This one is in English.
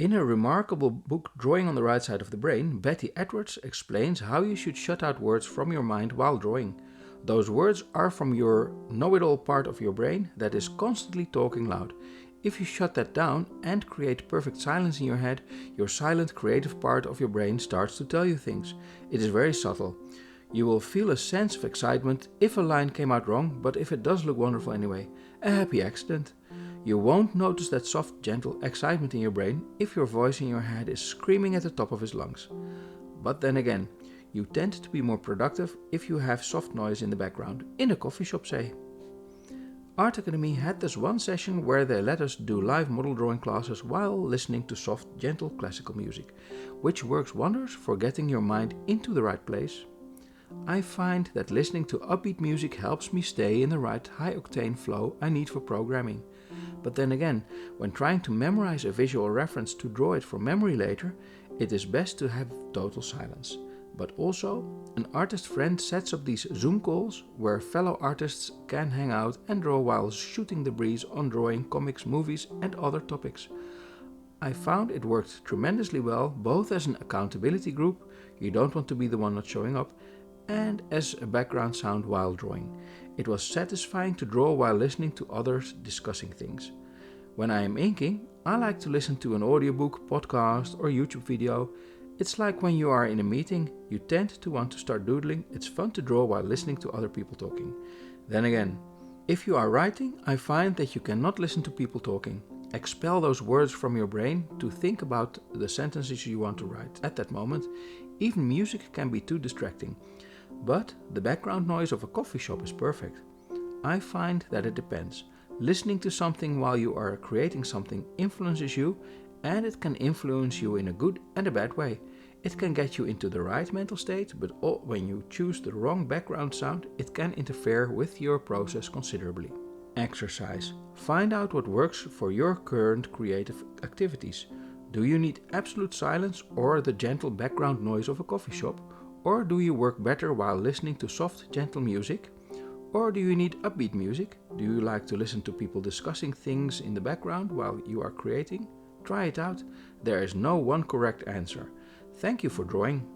In her remarkable book Drawing on the Right Side of the Brain, Betty Edwards explains how you should shut out words from your mind while drawing. Those words are from your know-it-all part of your brain that is constantly talking loud. If you shut that down and create perfect silence in your head, your silent creative part of your brain starts to tell you things. It is very subtle. You will feel a sense of excitement if a line came out wrong, but if it does look wonderful anyway, a happy accident. You won't notice that soft, gentle excitement in your brain if your voice in your head is screaming at the top of his lungs. But then again, you tend to be more productive if you have soft noise in the background, in a coffee shop say. Art Academy had this one session where they let us do live model drawing classes while listening to soft, gentle classical music, which works wonders for getting your mind into the right place. I find that listening to upbeat music helps me stay in the right high-octane flow I need for programming. But then again, when trying to memorize a visual reference to draw it from memory later, it is best to have total silence. But also, an artist friend sets up these Zoom calls where fellow artists can hang out and draw while shooting the breeze on drawing, comics, movies and other topics. I found it worked tremendously well, both as an accountability group, you don't want to be the one not showing up, and as a background sound while drawing. It was satisfying to draw while listening to others discussing things. When I am inking, I like to listen to an audiobook, podcast or YouTube video. It's like when you are in a meeting, you tend to want to start doodling. It's fun to draw while listening to other people talking. Then again, if you are writing, I find that you cannot listen to people talking. Expel those words from your brain to think about the sentences you want to write at that moment. Even music can be too distracting. But the background noise of a coffee shop is perfect. I find that it depends. Listening to something while you are creating something influences you, and it can influence you in a good and a bad way. It can get you into the right mental state, but when you choose the wrong background sound, it can interfere with your process considerably. Exercise. Find out what works for your current creative activities. Do you need absolute silence or the gentle background noise of a coffee shop? Or do you work better while listening to soft, gentle music? Or do you need upbeat music? Do you like to listen to people discussing things in the background while you are creating? Try it out. There is no one correct answer. Thank you for drawing.